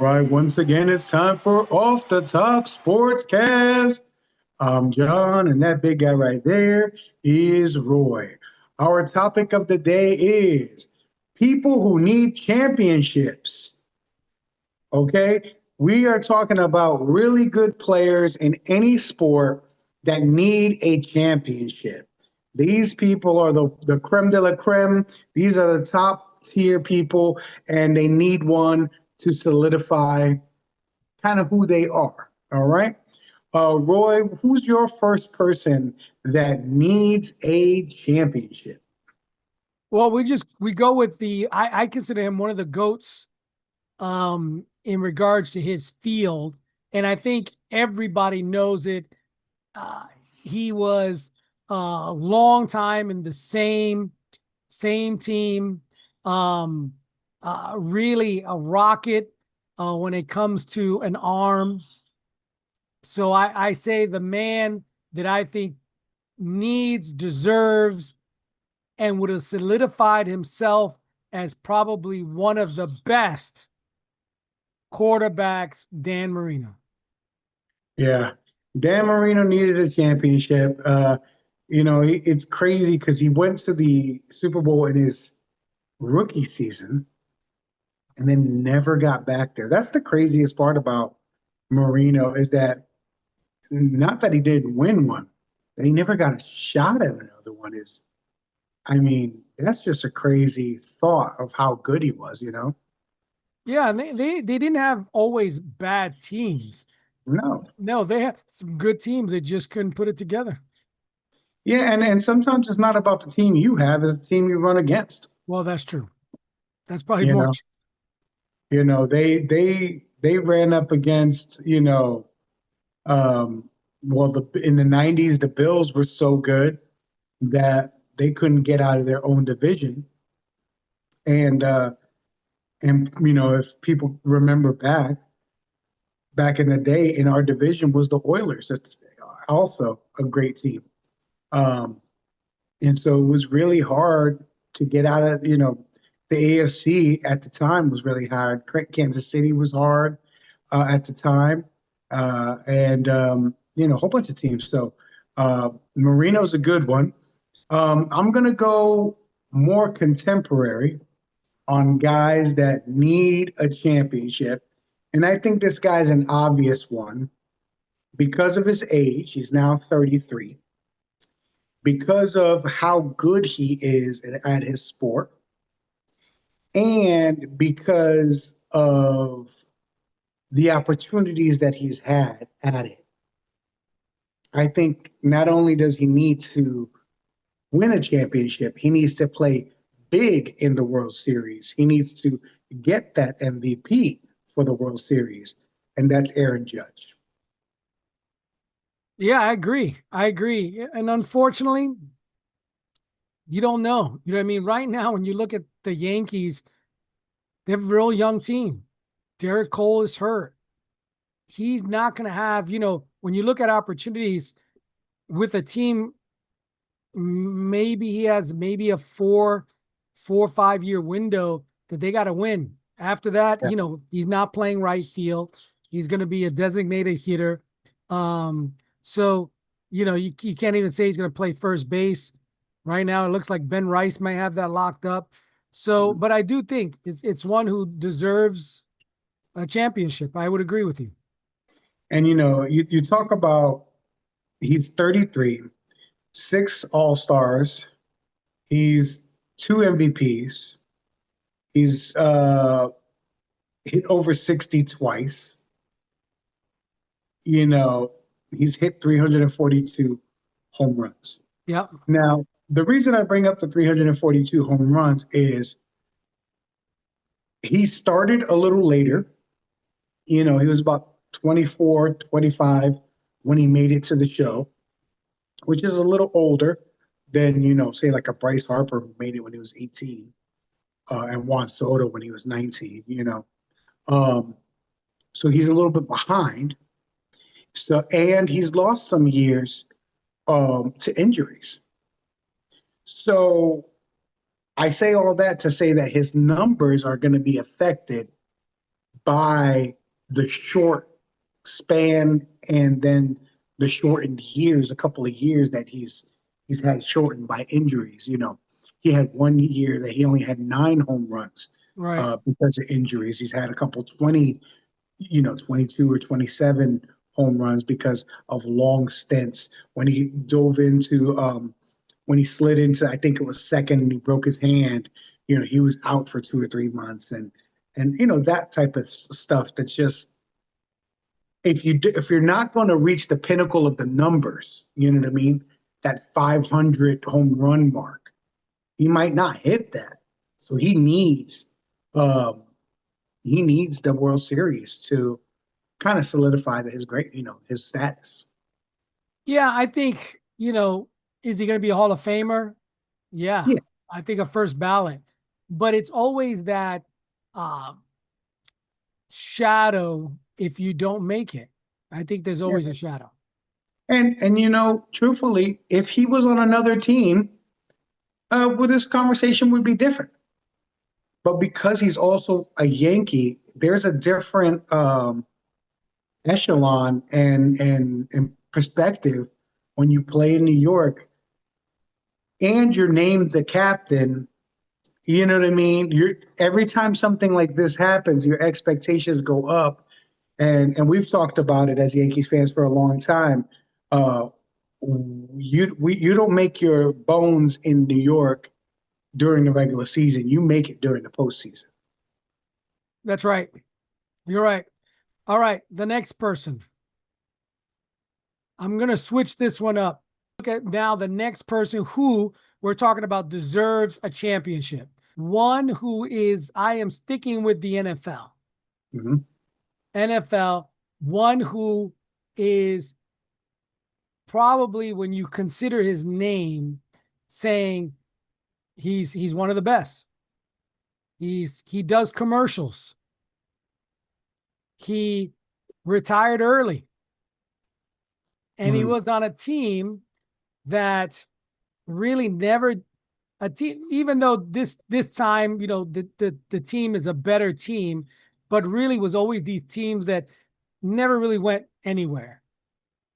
right, once again, it's time for Off the Top Sportscast. I'm John, and that big guy right there is Roy. Our topic of the day is people who need championships. Okay, we are talking about really good players in any sport that need a championship. These people are the creme de la creme. These are the top tier people, and they need one to solidify kind of who they are. All right. Roy, who's your first person that needs a championship? Well, we go with I consider him one of the goats in regards to his field, and I think everybody knows it. Uh, he was a long time in the same team. Um, really a rocket when it comes to an arm. So I say the man that I think needs, deserves, and would have solidified himself as probably one of the best quarterbacks, Dan Marino. Yeah. Dan Marino needed a championship. It's crazy because he went to the Super Bowl in his rookie season and then never got back there. That's the craziest part about Marino is that not that he didn't win one, that he never got a shot at another one that's just a crazy thought of how good he was, you know? Yeah, and they didn't have always bad teams. No. No, they had some good teams that just couldn't put it together. Yeah, and sometimes it's not about the team you have, it's the team you run against. Well, that's true. That's probably You more. know, they ran up against, in the 90s, the Bills were so good that they couldn't get out of their own division. And if people remember back in the day in our division was the Oilers. That's also a great team. Um, and so it was really hard to get out of, the AFC at the time was really hard. Kansas City was hard at the time. A whole bunch of teams. So Marino's a good one. I'm going to go more contemporary on guys that need a championship. And I think this guy's an obvious one because of his age. He's now 33. Because of how good he is at his sport, and because of the opportunities that he's had at it. I think not only does he need to win a championship, he needs to play big in the World Series. He needs to get that MVP for the World Series, and that's Aaron Judge. Yeah, I agree. I agree. And unfortunately, you don't know. You know what I mean? Right now, when you look at the Yankees, they have a real young team. Derek Cole is hurt. He's not going to have, when you look at opportunities with a team, maybe he has maybe a 4 or 5 year window that they got to win. After that, Yeah. He's not playing right field. He's going to be a designated hitter. So, you can't even say he's going to play first base. Right now, it looks like Ben Rice might have that locked up. So, but I do think it's one who deserves a championship. I would agree with you. And you talk about he's 33, 6 All-Stars, he's 2 MVPs, he's hit over 60 twice. He's hit 342 home runs. Yeah. Now, the reason I bring up the 342 home runs is he started a little later. He was about 24, 25 when he made it to the show, which is a little older than, say like a Bryce Harper who made it when he was 18, and Juan Soto when he was 19. So he's a little bit behind. So, and he's lost some years to injuries. So I say all that to say that his numbers are going to be affected by the short span and then the shortened years, a couple of years that he's had shortened by injuries. He had 1 year that he only had 9 home runs Right. because of injuries. He's had a couple 20, 22 or 27 home runs because of long stints. When he dove into, when he slid into, I think it was second, and he broke his hand. He was out for 2 or 3 months, and that type of stuff. That's just, if you're not going to reach the pinnacle of the numbers, you know what I mean, that 500 home run mark, he might not hit that. So um, he needs the World Series to kind of solidify his his status. Yeah, I think, is he going to be a Hall of Famer? Yeah, Yeah, I think a first ballot. But it's always that uh, shadow if you don't make it. I think there's yeah. always a shadow. And truthfully, if he was on another team, well, this conversation would be different. But because he's also a Yankee, there's a different echelon and perspective when you play in New York and you're named the captain. You know what I mean? You're every time something like this happens, your expectations go up. And we've talked about it as Yankees fans for a long time. Uh, you don't make your bones in New York during the regular season. You make it during the postseason. That's right. You're right. All right. The next person. I'm going to switch this one up. Look at now the next person who we're talking about deserves a championship. One who is, I am sticking with the NFL. Mm-hmm. NFL, one who is probably, when you consider his name, saying he's one of the best. He does commercials. He retired early. And he was on a team that really never a team, even though this time, the team is a better team, but really was always these teams that never really went anywhere.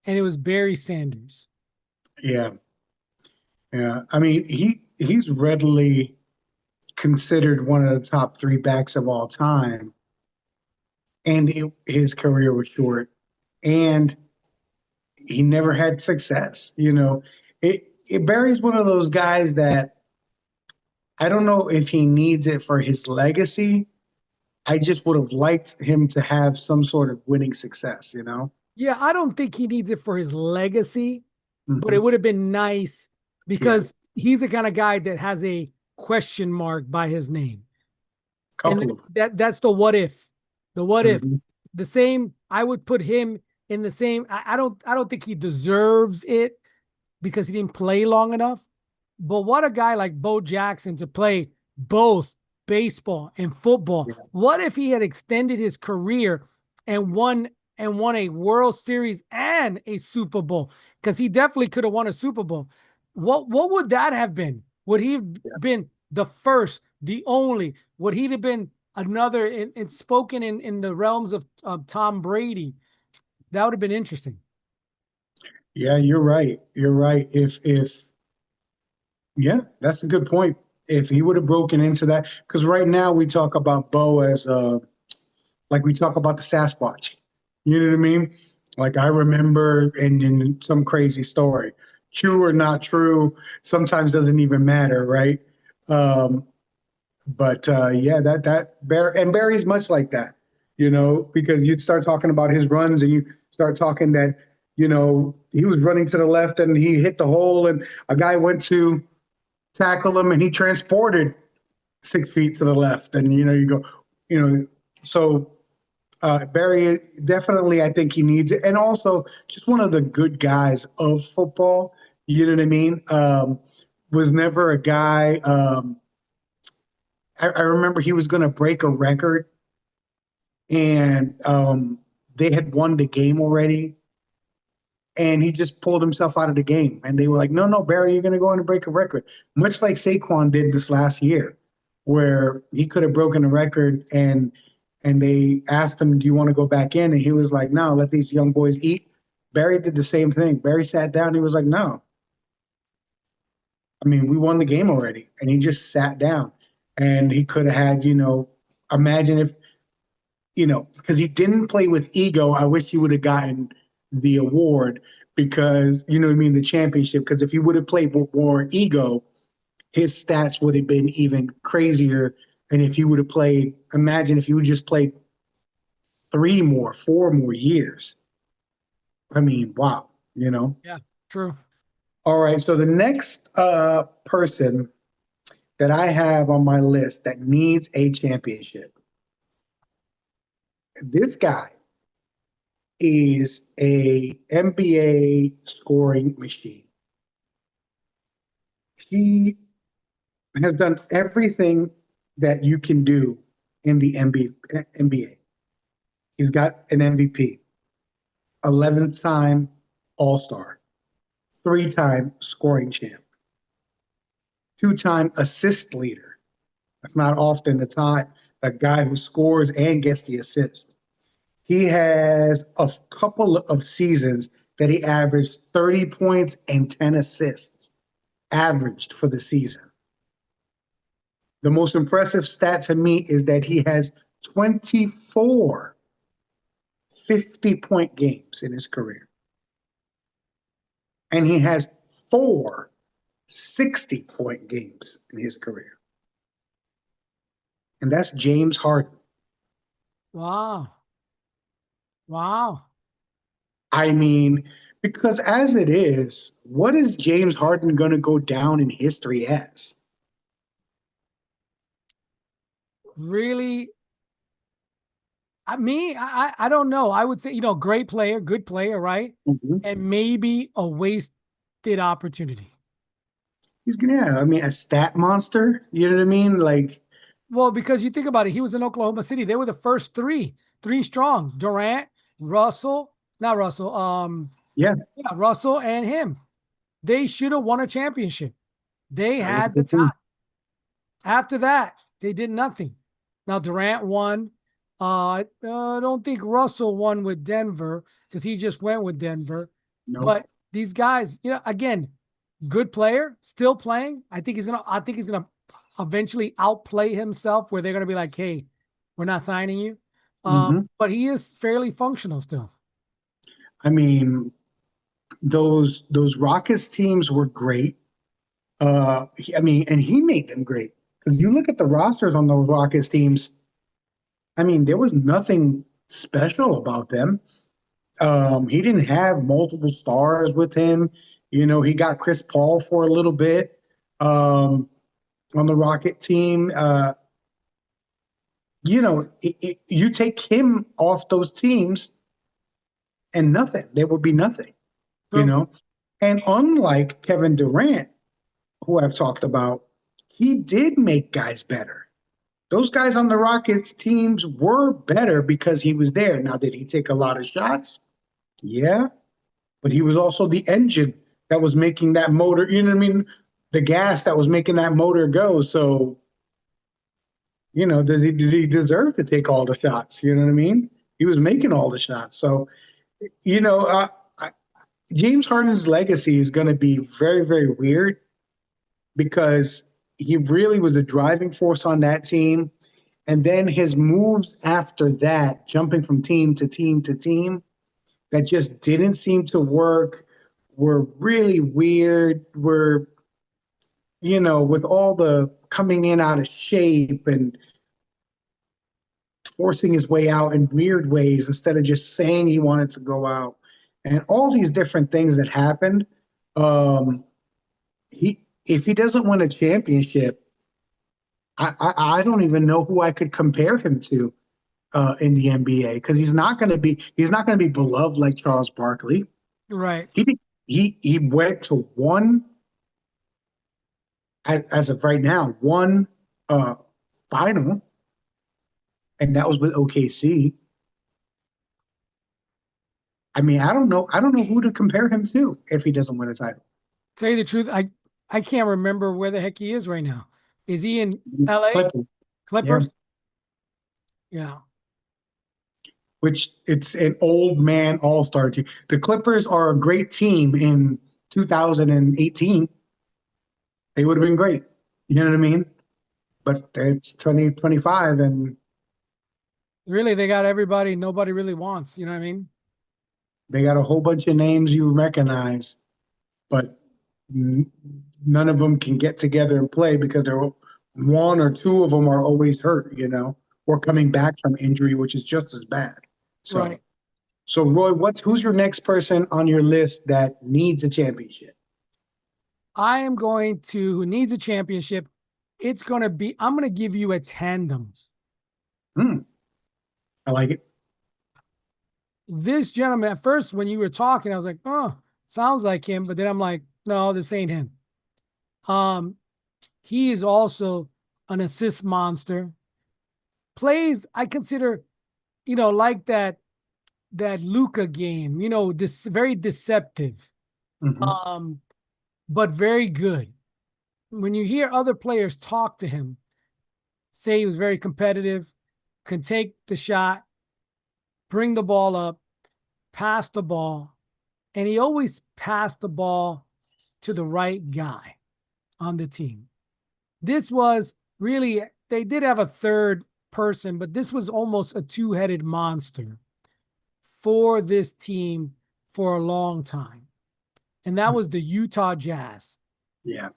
And it was Barry Sanders. Yeah, yeah. I mean, he's readily considered one of the top three backs of all time, and his career was short, and he never had success. Barry's one of those guys that I don't know if he needs it for his legacy. I just would have liked him to have some sort of winning success. Yeah, I don't think he needs it for his legacy, but it Hmm. would have been nice Yeah, because he's the kind of guy that has a question mark by his name. And couple of. that's the what if. The what if. Mhm. The same, I would put him in the same. I don't think he deserves it because he didn't play long enough. But what a guy like Bo Jackson to play both baseball and football. Yeah, What if he had extended his career and won a World Series and a Super Bowl? Because he definitely could have won a Super Bowl. What would that have been? Would he have yeah, been the first, the only? Would he have been another in spoken in the realms of Tom Brady? That would have been interesting. yeah. You're right. You're right. If Yeah, that's a good point. If he would have broken into that, because right now we talk about Bo as like we talk about the Sasquatch. You know what I mean? Like I remember in some crazy story, true or not true, sometimes doesn't even matter, right? Um, but yeah, that Barry's much like that, because you'd start talking about his runs and you start talking that, he was running to the left and he hit the hole and a guy went to tackle him and he transported 6 feet to the left. And, you go, you know, so Barry definitely, I think he needs it. And also just one of the good guys of football. You know what I mean? Was never a guy. I remember he was going to break a record and they had won the game already. And he just pulled himself out of the game. And they were like, no, no, Barry, you're going to go in and break a record. Much like Saquon did this last year, where he could have broken a record and they asked him, "Do you want to go back in?" And he was like, "No, let these young boys eat." Barry did the same thing. Barry sat down. He was like, "No, I mean, we won the game already," and he just sat down. And he could have had, imagine if, because he didn't play with ego. I wish he would have gotten the award because, you know what I mean, the championship. Because if he would have played with more ego, his stats would have been even crazier. And if he would have played, imagine if he would just played 4 more years. I mean, wow. Yeah, true. All right. So the next person that I have on my list that needs a championship, this guy is a NBA scoring machine. He has done everything that you can do in the NBA. He's got an MVP, 11th time All Star, 3-time scoring champ, 2-time assist leader. That's not often the time a guy who scores and gets the assist. He has a couple of seasons that he averaged 30 points and 10 assists, averaged for the season. The most impressive stat to me is that he has 24 50-point games in his career. And he has 4 60-point games in his career. And that's James Harden. Wow. Wow. I mean, because as it is, what is James Harden going to go down in history as? Really, I don't know. I would say, great player, good player, right? Mhm. And maybe a wasted opportunity. He's gonna, yeah, I mean, a stat monster. You know what I mean? Like, Well, because you think about it, he was in Oklahoma City. They were the first three strong. Durant, Russell, not Russell, yeah, yeah, Russell and him. They should have won a championship. They that was had the the time. thing. After that, they did nothing. Now Durant won. I don't think Russell won with Denver because he just went with Denver. Nope. But these guys, again, good player, still playing. I think he's gonna eventually outplay himself where they're gonna be like, hey, we're not signing you. Hmm. But he is fairly functional still. I mean, those Rockets teams were great. I mean, and he made them great because you look at the rosters on those Rockets teams. I mean, there was nothing special about them. He didn't have multiple stars with him. He got Chris Paul for a little bit on the Rocket team. You take him off those teams and nothing. There would be nothing, you True. know. And unlike Kevin Durant, who I've talked about, he did make guys better. Those guys on the Rockets teams were better because he was there. Now, did he take a lot of shots? Yeah, but he was also the engine that was making that motor, you know what I mean? The gas that was making that motor go. So, did he deserve to take all the shots? You know what I mean? He was making all the shots. So, you know, uh, I, James Harden's legacy is going to be very, very weird because he really was a driving force on that team. And then his moves after that, jumping from team to team to team, that just didn't seem to work, were really weird, with all the coming in out of shape and forcing his way out in weird ways instead of just saying he wanted to go out and all these different things that happened. Um, if he doesn't win a championship, I don't even know who I could compare him to in the NBA because he's not going to be beloved like Charles Barkley. Right. He went to one as of right now one uh, final, and that was with OKC. I mean, I don't know who to compare him to if he doesn't win a title. Tell you the truth, I can't remember where the heck he is right now. Is he in LA? Clippers, yeah. Clippers? Yeah. which it's an old man all-star team. The Clippers are a great team in 2018. They would have been great. You know what I mean? But it's 2025 and Really, they got everybody nobody really wants. You know what I mean? they got a whole bunch of names you recognize, but none of them can get together and play because they're one or two of them are always hurt, or coming back from injury, which is just as bad. So, Right. so Roy, who's your next person on your list that needs a championship? I am going to who needs a championship. I'm going to give you a tandem. Hmm, I like it. This gentleman, at first, when you were talking, I was like, oh, sounds like him. But then I'm like, no, this ain't him. He is also an assist monster. Plays, I consider, like that Luka game, very deceptive, Hmm. but very good. When you hear other players talk to him, say he was very competitive, can take the shot, bring the ball up, pass the ball, and he always passed the ball to the right guy on the team. This was really, they did have a third person, but this was almost a two-headed monster for this team for a long time. And that was the Utah Jazz. Yeah.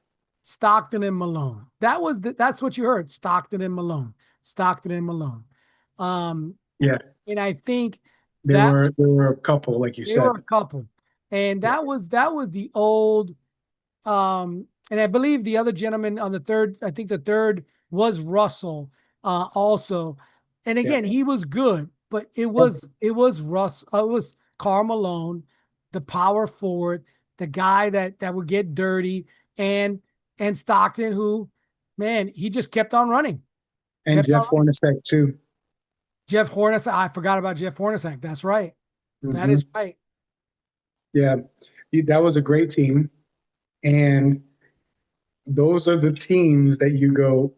Stockton and Malone. That's what you heard. Stockton and Malone. Stockton and Malone. Yeah. And I think There that were there were a couple, like you they were said. a couple. And Yeah. that was the old and I believe the other gentleman on the third, I think the third was Russell also. And Yeah. again, he was good, but it was Russ, it was Karl Malone, the power forward, the guy that would get dirty, and Stockton, who, man, he just kept on running. And Kept on Jeff running. Hornacek too. Jeff Hornacek, I forgot about Jeff Hornacek. That's right. That Hmm. is right. Yeah. That was a great team. And those are the teams that you go,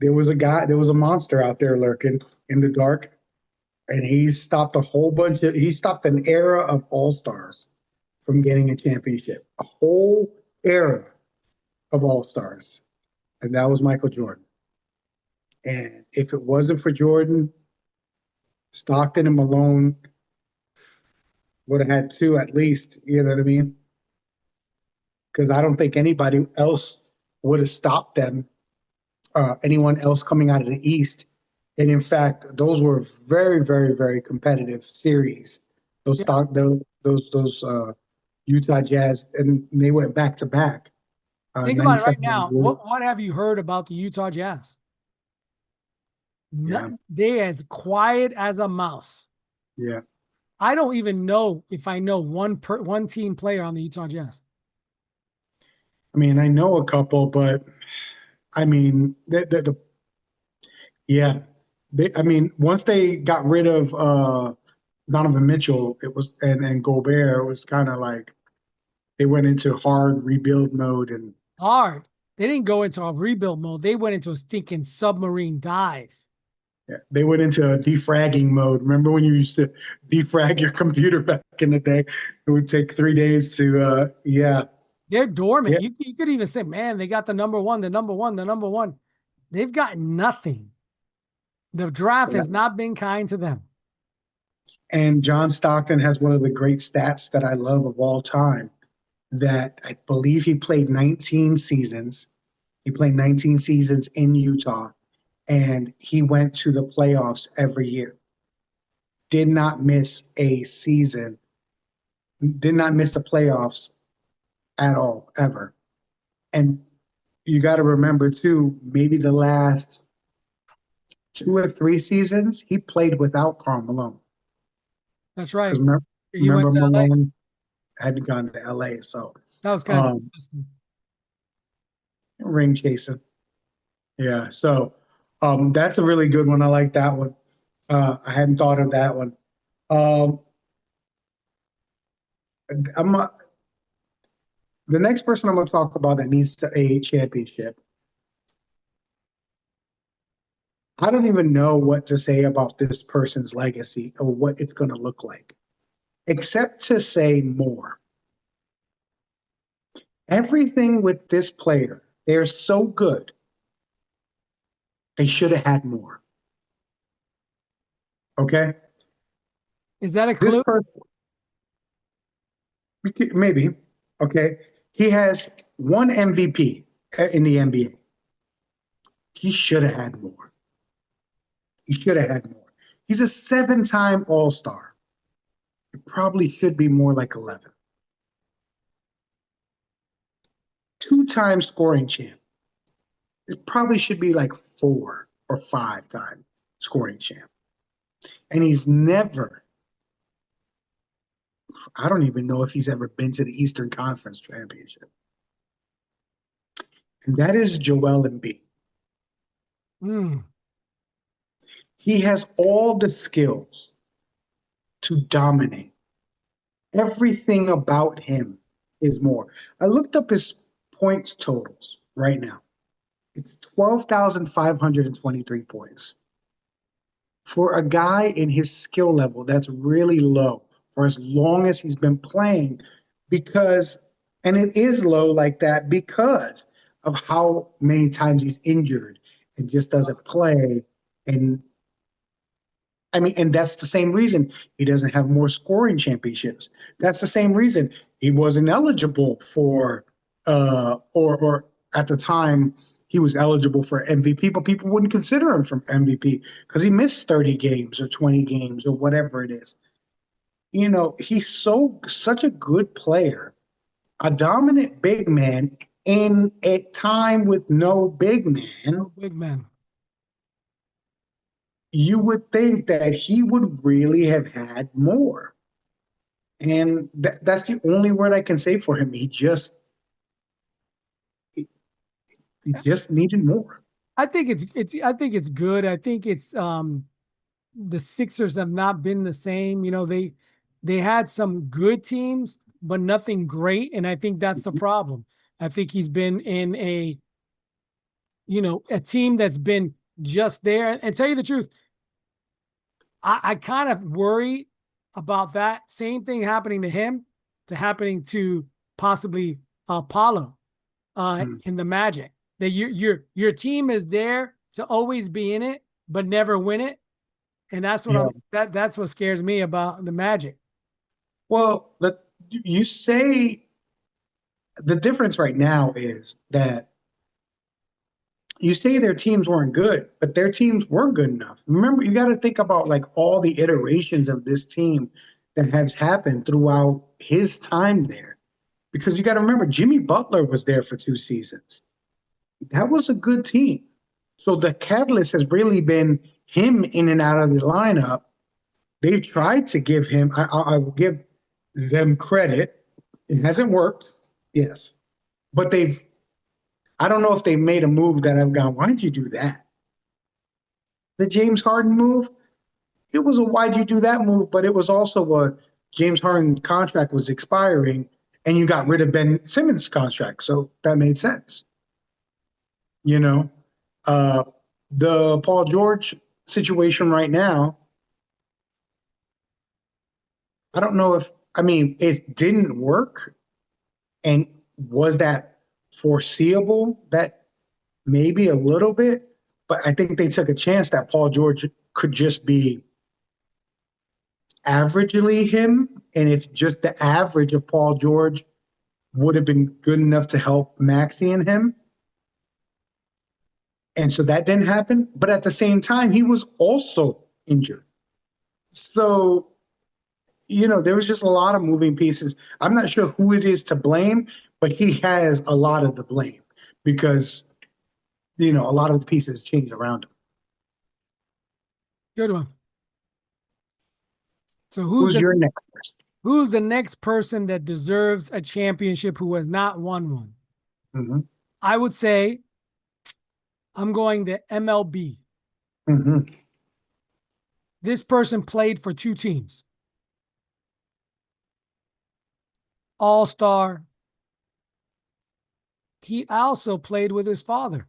there was a monster out there lurking in the dark, and he stopped an era of all-stars from getting a championship. A whole era of all-stars. And that was Michael Jordan. And if it wasn't for Jordan, Stockton and Malone would have had two at least, you know what I mean? Because I don't think anybody else would have stopped them, anyone else coming out of the East. And in fact, those were very, very, very competitive series. Those Yeah. stock those Utah Jazz, and they went back to back. Think about it right 97. now. What have you heard about the Utah Jazz? Yeah, They as quiet as a mouse. yeah. I don't even know if I know one team player on the Utah Jazz. I mean, I know a couple, but I mean, yeah, I mean, once they got rid of Donovan Mitchell, it was and Gobert, it was kind of like they went into hard rebuild mode, and Hard. They didn't go into a rebuild mode. They went into a stinking submarine dive. yeah, they went into a defragging mode. Remember when you used to defrag your computer back in the day? It would take 3 days to, yeah, They're dormant. yeah. You could even say, man, they got the number one, the number one, the number one. They've got nothing. The draft Yeah. has not been kind to them. And John Stockton has one of the great stats that I love of all time. That I believe he played 19 seasons. He played 19 seasons in Utah, and he went to the playoffs every year. Did not miss a season. Did not miss the playoffs at all, ever. And you got to remember too, maybe the last 2 or 3 seasons he played without Karl Malone. That's Because right. He went remember to LA. Malone had gone to LA, so That was kind of um, interesting. ring chasing. Yeah, so that's a really good one. I like that one. I hadn't thought of that one. Um, I'm the next person I'm going to talk about that needs a championship I don't even know what to say about this person's legacy or what it's going to look like, except to say more. Everything with this player, they're so good. They should have had more. Okay? Is that a This clue? person, maybe, okay? He has one MVP in the NBA. He should have had more. He should have had more. He's a 7-time All Star. It probably should be more like 11. 2-time scoring champ. It probably should be like 4 or 5-time scoring champ. And he's never, I don't even know if he's ever been to the Eastern Conference Championship. And that is Joel Embiid. Hmm. He has all the skills to dominate. Everything about him is more. I looked up his points totals right now. It's 12,523 points. For a guy in his skill level, that's really low for as long as he's been playing because, and it is low like that because of how many times he's injured and just doesn't play. And I mean, and that's the same reason he doesn't have more scoring championships. That's the same reason he wasn't eligible for, or at the time he was eligible for MVP, but people wouldn't consider him for MVP because he missed 30 games or 20 games or whatever it is. You know, he's such a good player, a dominant big man in a time with no big man. Oh, big man. You would think that he would really have had more. And that's the only word I can say for him. He just needed more. I think I think it's good. I think it's the Sixers have not been the same. You know, they had some good teams, but nothing great. And I think that's the problem. I think he's been in a team that's been just there. And tell you the truth, I kind of worry about that same thing happening to him to happening to possibly Paulo Mm. in the Magic. That your team is there to always be in it, but never win it. And that's what Yeah. that's what scares me about the Magic. Well, you say the difference right now is that you say their teams weren't good, but their teams were good enough. Remember, you got to think about like all the iterations of this team that has happened throughout his time there. Because you got to remember, Jimmy Butler was there for 2 seasons. That was a good team. So the catalyst has really been him in and out of the lineup. They've tried to give him, I will give them credit. It hasn't worked, yes. But I don't know if they've made a move that I've gone, why'd you do that? The James Harden move, it was a why'd you do that move, but it was also a James Harden contract was expiring and you got rid of Ben Simmons' contract. So that made sense. You know, uh, the Paul George situation right now, I don't know if, I mean, it didn't work. And was that foreseeable? That maybe a little bit, but I think they took a chance that Paul George could just be averagely him. And if just the average of Paul George would have been good enough to help Maxey and him. And so that didn't happen. But at the same time, he was also injured. So, there was just a lot of moving pieces. I'm not sure who it is to blame, but he has a lot of the blame because, a lot of the pieces change around him. Good one. So Who's your next person? who's the next person that deserves a championship who has not won one? Mm-hmm. I would say I'm going to MLB. Mm-hmm. This person played for 2 teams. All-star. He also played with his father.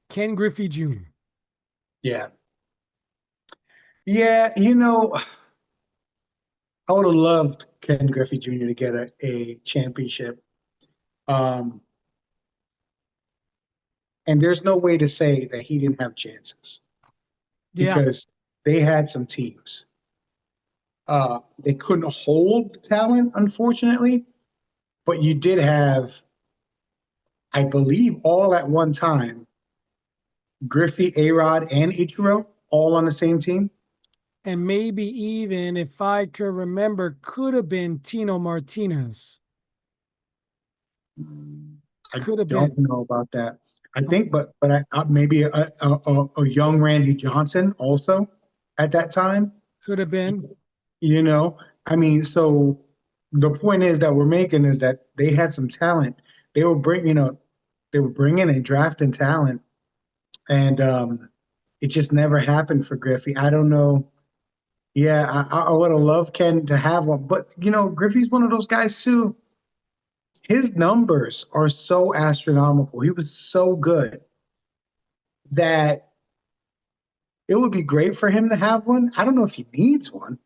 Ken Griffey Jr. Yeah. Yeah, you know, I would have loved Ken Griffey Jr. to get a championship. Um, and there's no way to say that he didn't have chances Yeah, because they had some teams. They couldn't hold the talent, unfortunately, but you did have, I believe, all at one time, Griffey, A-Rod, and Ichiro all on the same team. and maybe even if I could remember, could have been Tino Martinez. I Could have don't been. know about that. I think, but maybe a young Randy Johnson also at that time. Could have been. You know, I mean, so the point is that we're making is that they had some talent. They were they were bringing and drafting talent, and it just never happened for Griffey. I don't know. Yeah, I would have loved Ken to have one, but Griffey's one of those guys too. His numbers are so astronomical. He was so good that it would be great for him to have one. I don't know if he needs one.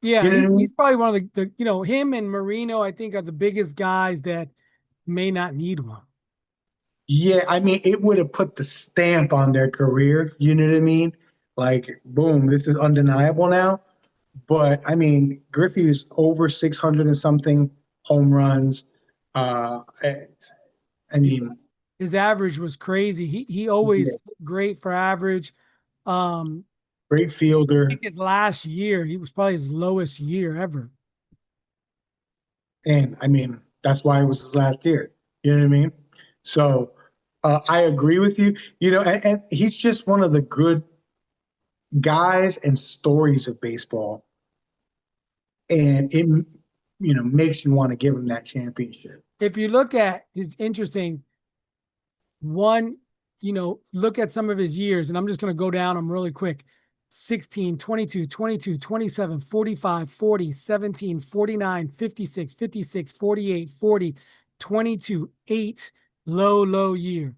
Yeah, You know what I mean? he's probably one of him and Marino, I think, are the biggest guys that may not need one. Yeah, I mean, it would have put the stamp on their career. You know what I mean? Like, boom, this is undeniable now. But I mean, Griffey is over 600 and something home runs. I His, mean, his average was crazy. He yeah, always great for average. Um, great I think fielder. his last year, he was probably his lowest year ever. And I mean, that's why it was his last year. You know what I mean? So I agree with you. And he's just one of the good guys and stories of baseball. And it, makes you want to give him that championship. If you look at his interesting one, look at some of his years, and I'm just going to go down them really quick. 16, 22, 22, 27, 45, 40, 17, 49, 56, 56, 48, 40, 22, 8, low year.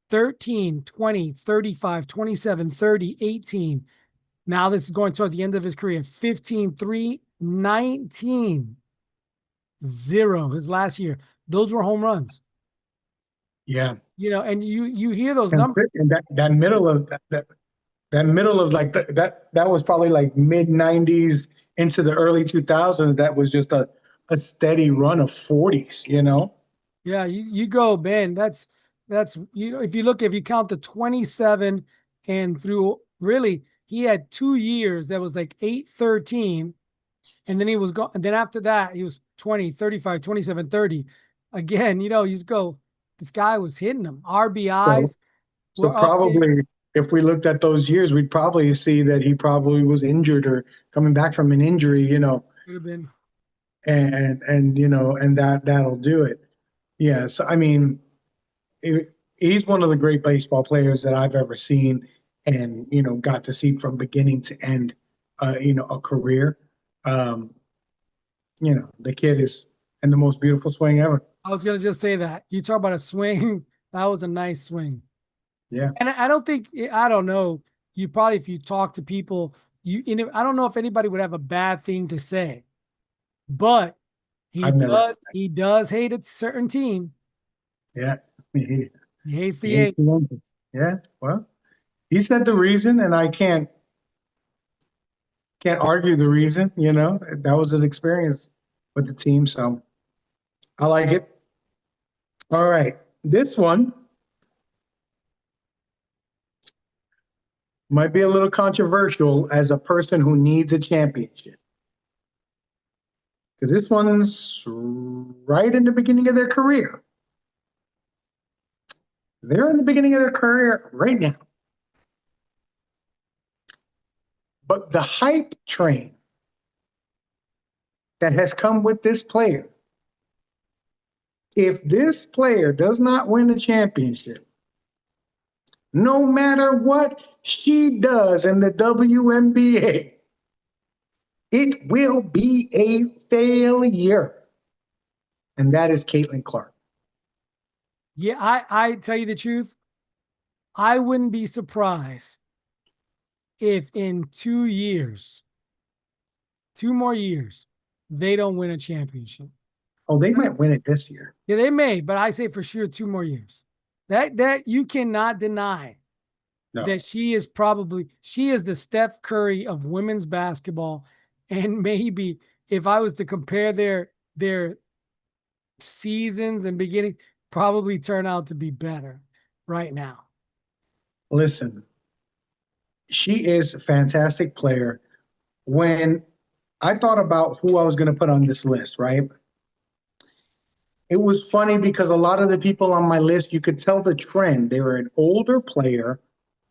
13, 20, 35, 27, 30, 18. Now this is going towards the end of his career. 15, 3, 19, 0 his last year. Those were home runs. Yeah. And you hear those And numbers. that middle of that middle of like that was probably like mid 90s into the early 2000s. That was just a steady run of 40s. Yeah, you go, Ben. That's if you count the 27 and through really he had 2 years that was like 8-13, and then he was gone, and then after that he was 20, 35, 27, 30. Again, you just go, this guy was hitting them. So RBIs so were up there. probably if we looked at those years, we'd probably see that he probably was injured or coming back from an injury. Could have been. And that'll do it. Yeah. So I mean, he's one of the great baseball players that I've ever seen, and got to see from beginning to end, a career. Um, the kid is and the most beautiful swing ever. I was gonna just say that. You talk about a swing, that was a nice swing. Yeah, And I don't think, I don't know. You probably, if you talk to people, I don't know if anybody would have a bad thing to say, but I've never. he does hate a certain team. Yeah, he, He hates he the hates eight. the Yankees. Yeah, well, he said the reason, and I can't argue the reason. That was an experience with the team, so I like it. All right, this one might be a little controversial as a person who needs a championship. Because this one's right in the beginning of their career. They're in the beginning of their career right now. But the hype train that has come with this player, if this player does not win a championship, no matter what she does in the WNBA, it will be a failure. And that is Caitlin Clark. Yeah, I tell you the truth. I wouldn't be surprised if in 2 years, 2 more years, they don't win a championship. Oh, they might win it this year. Yeah, they may, but I say for sure 2 more years. That you cannot deny No. that she is the Steph Curry of women's basketball. And maybe if I was to compare their seasons and beginning, probably turn out to be better right now. Listen, she is a fantastic player. When I thought about who I was going to put on this list, right? It was funny because a lot of the people on my list, you could tell the trend. They were an older player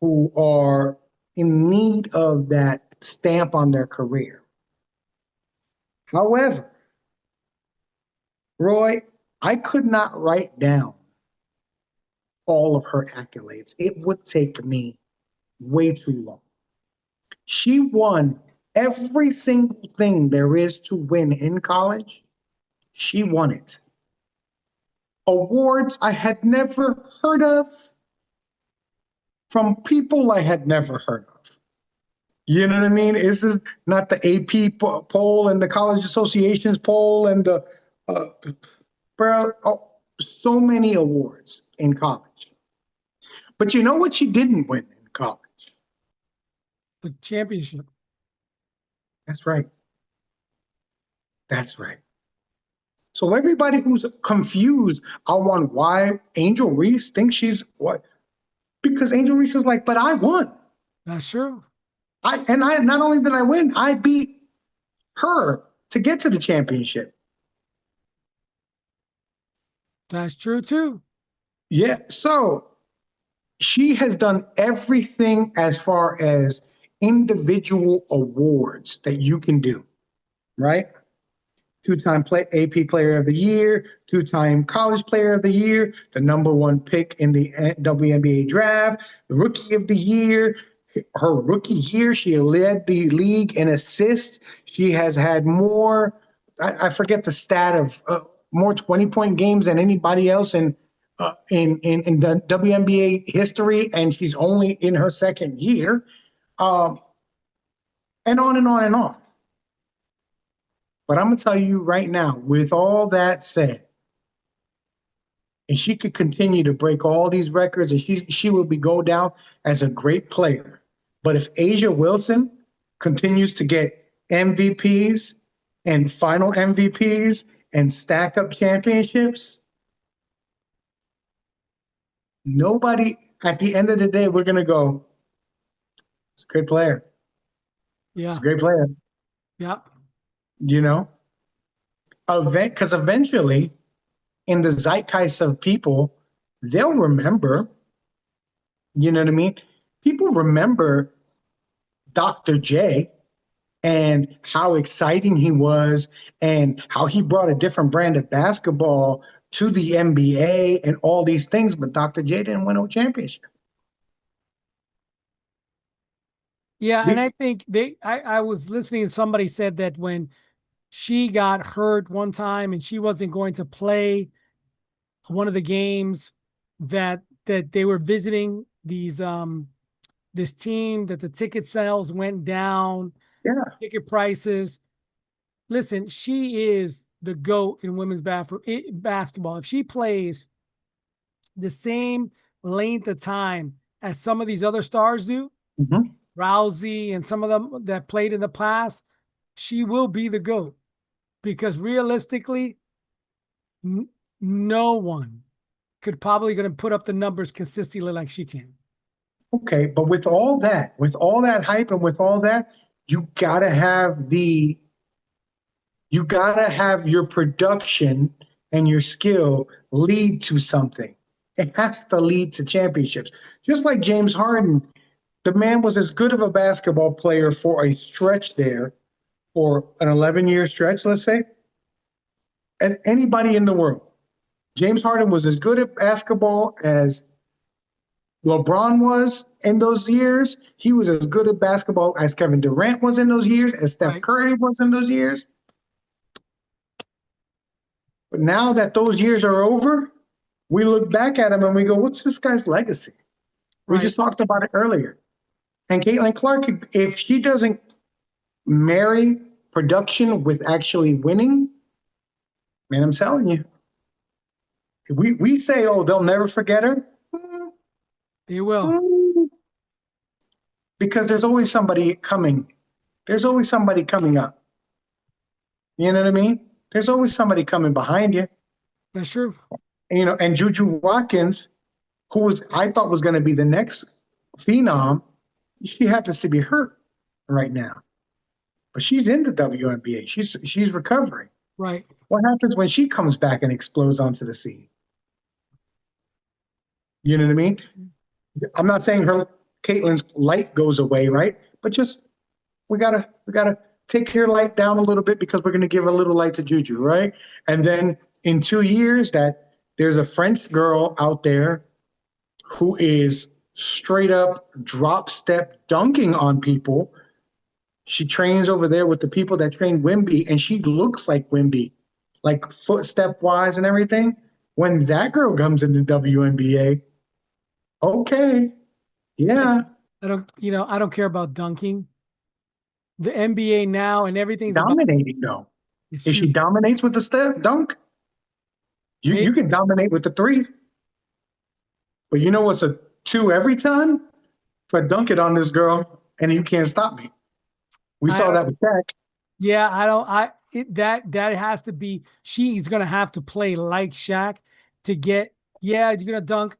who are in need of that stamp on their career. However, Roy, I could not write down all of her accolades. It would take me way too long. She won every single thing there is to win in college. She won it. Awards I had never heard of from people I had never heard of. You know what I mean? This is not the AP poll and the College Association's poll and the so many awards in college. But you know what she didn't win in college? The championship. That's right. That's right. So everybody who's confused on why Angel Reese thinks she's what, because Angel Reese is like, but I won. That's true. I not only did I win, I beat her to get to the championship. That's true too. Yeah. So she has done everything as far as individual awards that you can do, right? Two-time AP Player of the Year, two-time College Player of the Year, the number one pick in the WNBA draft, the Rookie of the Year. Her rookie year, she led the league in assists. She has had more, I forget the stat of more 20-point games than anybody else in the WNBA history, and she's only in her second year, and on and on and on. But I'm going to tell you right now, with all that said, and she could continue to break all these records, and she will go down as a great player. But if A'ja Wilson continues to get MVPs and final MVPs and stack up championships, nobody, at the end of the day, we're going to go, it's a great player. Yeah. It's a great player. Yeah. You know? Because eventually, in the zeitgeist of people, they'll remember, you know what I mean? People remember Dr. J and how exciting he was and how he brought a different brand of basketball to the NBA and all these things, but Dr. J didn't win a championship. Yeah, and I think I was listening and somebody said that when she got hurt one time and she wasn't going to play one of the games that they were visiting these this team, that the ticket sales went down, ticket prices. Listen, she is the GOAT in women's basketball. If she plays the same length of time as some of these other stars do, Rousey and some of them that played in the past, she will be the GOAT. Because realistically, no one could probably going to put up the numbers consistently like she can. Okay, but with all that hype and with all that, you gotta have your production and your skill lead to something. It has to lead to championships. Just like James Harden, the man was as good of a basketball player for a stretch there, for an 11-year stretch, let's say, as anybody in the world. James Harden was as good at basketball as LeBron was in those years. He was as good at basketball as Kevin Durant was in those years, as Steph Curry was in those years. But now that those years are over, we look back at him and we go, what's this guy's legacy? We Right. just talked about it earlier. And Caitlin Clark, if she doesn't marry production with actually winning, man, I'm telling you, we say, oh, they'll never forget her. They will. Because there's always somebody coming. There's always somebody coming up. You know what I mean? There's always somebody coming behind you. That's true. And Juju Watkins, who was I thought was going to be the next phenom, she happens to be hurt right now. But she's in the WNBA. She's recovering. Right. What happens when she comes back and explodes onto the scene? You know what I mean? I'm not saying Caitlin's light goes away, right? But just we gotta take your light down a little bit because we're gonna give a little light to Juju, right? And then in 2 years, that there's a French girl out there who is straight up drop step dunking on people. She trains over there with the people that train Wimby, and she looks like Wimby, like footstep wise and everything. When that girl comes into WNBA, okay, yeah, I don't care about dunking. The NBA now and everything's about dominating though. is If she shoot. dominates with the step dunk, you can dominate with the three. But you know what's a two every time? If I dunk it on this girl and you can't stop me. We I saw don't, that with Shaq. yeah, I don't. That has to be. She's gonna have to play like Shaq to get. Yeah, you're gonna dunk.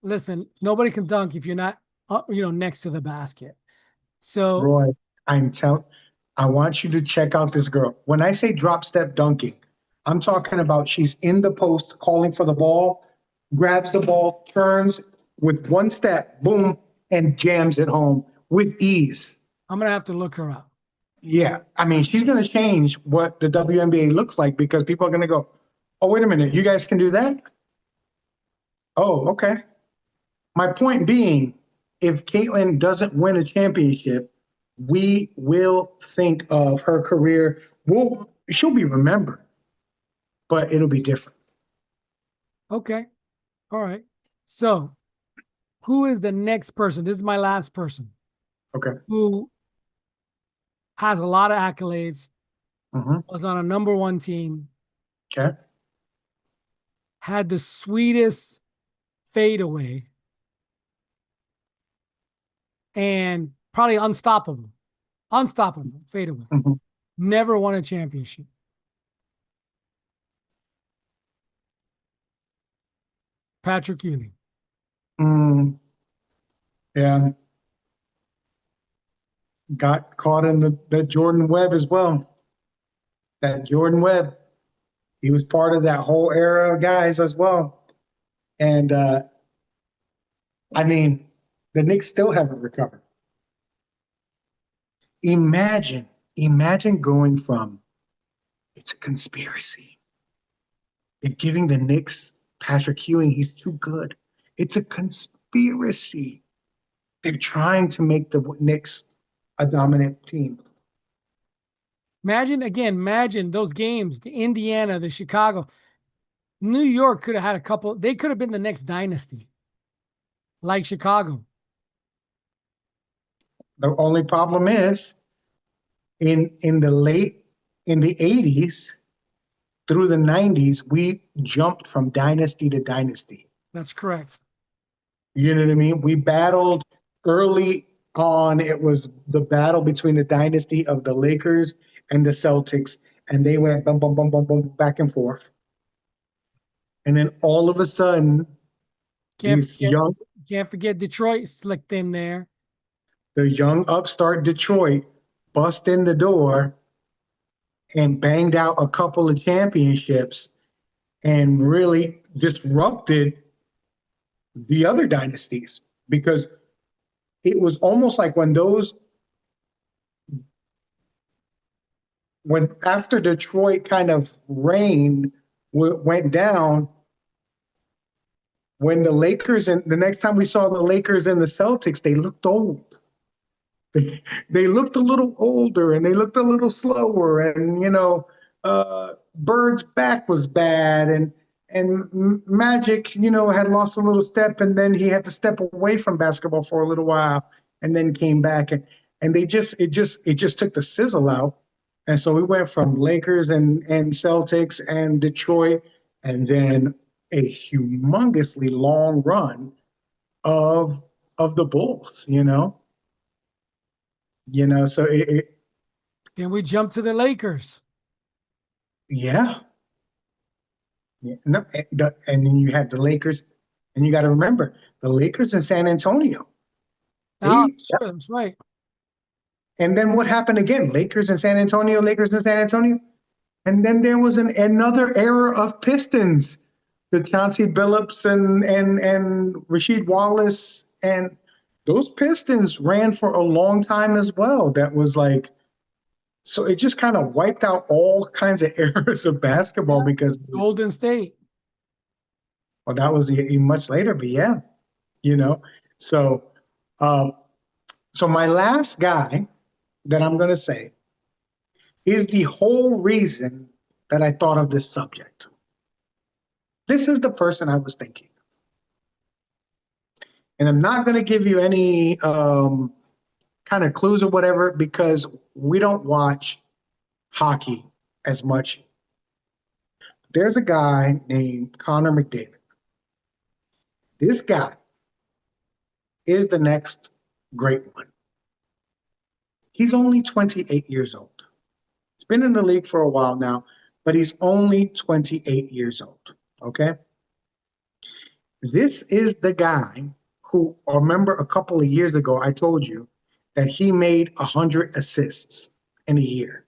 Listen, nobody can dunk if you're not, next to the basket. So Roy, I want you to check out this girl. When I say drop step dunking, I'm talking about she's in the post calling for the ball, grabs the ball, turns with one step, boom, and jams it home with ease. I'm gonna have to look her up. Yeah, I mean, she's going to change what the WNBA looks like because people are going to go, oh, wait a minute, you guys can do that? Oh, okay. My point being, if Caitlin doesn't win a championship, we will think of her career. She'll be remembered, but it'll be different. Okay, all right. So, who is the next person? This is my last person Okay. who has a lot of accolades, Mm-hmm. was on a number one team, Okay. had the sweetest fadeaway, and probably unstoppable fadeaway. Mm-hmm. Never won a championship. Patrick Ewing. Yeah. Got caught in the Jordan Webb as well. That Jordan Webb, he was part of that whole era of guys as well. And I mean, the Knicks still haven't recovered. Imagine, imagine going from it's a conspiracy. They're giving the Knicks Patrick Ewing, he's too good. It's a conspiracy. They're trying to make the Knicks a dominant team. Imagine those games, the Indiana, the Chicago. New York could have had a couple, they could have been the next dynasty, like Chicago. The only problem is in the 80s through the 90s, we jumped from dynasty to dynasty. That's correct. You know what I mean? We battled early on. It was the battle between the dynasty of the Lakers and the Celtics, and they went bum, bum, bum, bum, bum, back and forth. And then all of a sudden, Can't these forget, young, can't forget Detroit slicked in there. the young upstart Detroit bust in the door and banged out a couple of championships and really disrupted the other dynasties because it was almost like when after Detroit kind of reign went down, when the Lakers and the next time we saw the Lakers and the Celtics, they looked old. They looked a little older and they looked a little slower, and Bird's back was bad, Magic, had lost a little step, and then he had to step away from basketball for a little while, and then came back, and it just took the sizzle out, and so we went from Lakers and Celtics and Detroit, and then a humongously long run of of the Bulls, So Then we jump to the Lakers. yeah, yeah, no, and then you have the Lakers, and you got to remember the Lakers in San Antonio. Oh, They, sure, that's right. and then what happened again? Lakers in San Antonio, Lakers in San Antonio, and then there was another era of Pistons, the Chauncey Billups and Rasheed Wallace, and those Pistons ran for a long time as well. That was like, so it just kind of wiped out all kinds of eras of basketball Yeah. because it was, Golden State. well, that was much later, but yeah, you know. So, um, so my last guy that I'm going to say is the whole reason that I thought of this subject. This is the person I was thinking. And I'm not going to give you any kind of clues or whatever because we don't watch hockey as much. There's a guy named Connor McDavid. This guy is the next great one. He's only 28 years old. He's been in the league for a while now, but he's only 28 years old. Okay. This is the guy who, remember a couple of years ago, I told you that he made 100 assists in a year.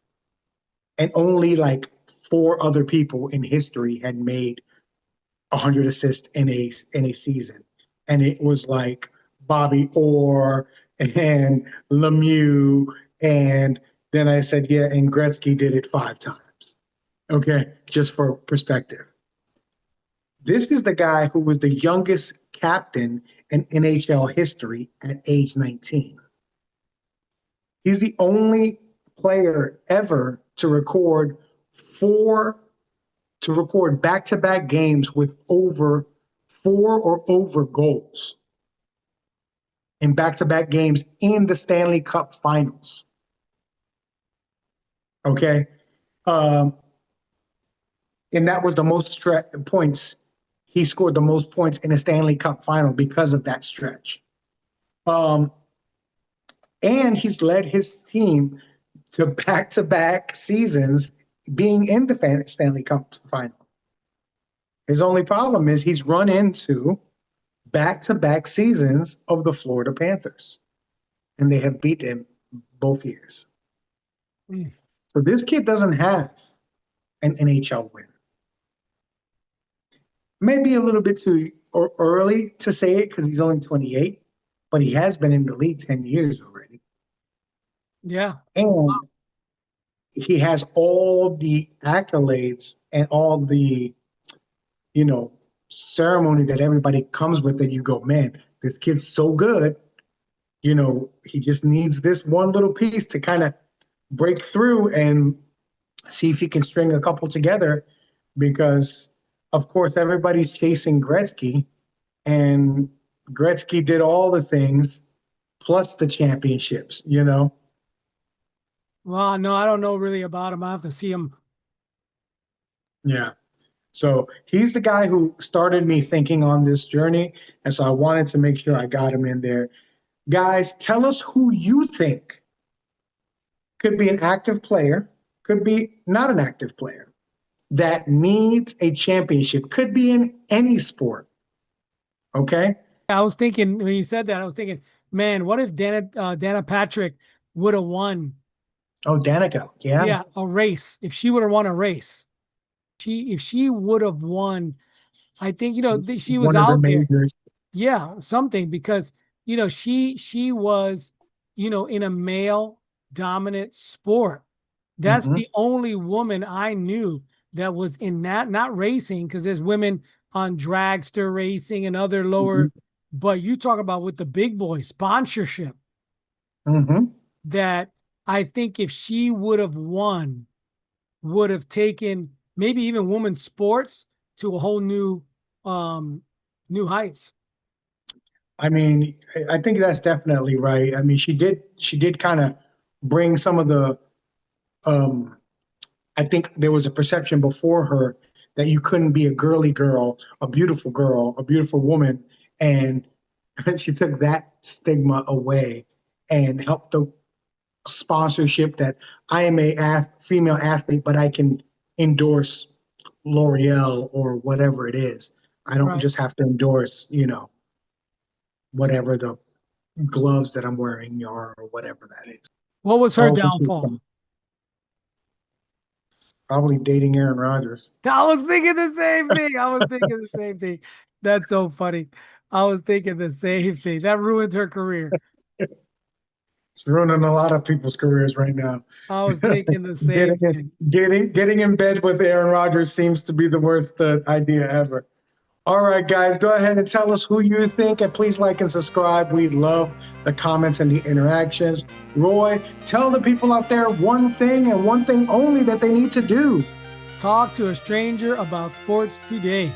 And only like four other people in history had made 100 assists in a season. And it was like Bobby Orr and Lemieux. And then I said, yeah, and Gretzky did it 5 times. Okay, just for perspective. This is the guy who was the youngest captain in NHL history at age 19. He's the only player ever to record back-to-back games with over 4 or over goals in back-to-back games in the Stanley Cup Finals. Okay, and that was the most points. He scored the most points in a Stanley Cup Final because of that stretch. And he's led his team to back-to-back seasons being in the Stanley Cup Final. His only problem is he's run into back-to-back seasons of the Florida Panthers, and they have beat him both years. So this kid doesn't have an NHL win. Maybe a little bit too early to say it because he's only 28, but he has been in the league 10 years already. Yeah. And he has all the accolades and all the, ceremony that everybody comes with that you go, man, this kid's so good. He just needs this one little piece to kind of break through and see if he can string a couple together because, of course, everybody's chasing Gretzky, and Gretzky did all the things plus the championships, Well, no, I don't know really about him. I have to see him. Yeah. So he's the guy who started me thinking on this journey. And so I wanted to make sure I got him in there. Guys, tell us who you think could be an active player, could be not an active player, that needs a championship, could be in any sport. Okay? I was thinking, when you said that, I was thinking, man, what if Dana Patrick would have won? Oh, Danica. Yeah. Yeah, a race. If she would have won a race. If she would have won, I think, she was One of the out there. majors. Yeah, something because, she was, in a male dominant sport. That's the only woman I knew that was in that, not racing, because there's women on dragster racing and other lower, but you talk about with the big boys, sponsorship. That I think if she would have won, would have taken maybe even women's sports to a whole new heights. I mean, I think that's definitely right. I mean, she did kind of bring some of the, um, I think there was a perception before her that you couldn't be a girl, a beautiful woman, and she took that stigma away and helped the sponsorship that I am female athlete, but I can endorse L'Oreal or whatever it is. I don't Right. just have to endorse, whatever the gloves that I'm wearing are or whatever that is. What was her So hoping she's downfall? probably dating Aaron Rodgers. I was thinking the same thing. I was thinking the same thing. That's so funny. I was thinking the same thing. That ruined her career. It's ruining a lot of people's careers right now. I was thinking the same Getting thing. getting in bed with Aaron Rodgers seems to be the worst idea ever. All right, guys, go ahead and tell us who you think, and please like and subscribe. We love the comments and the interactions. Roy, tell the people out there one thing and one thing only that they need to do. Talk to a stranger about sports today.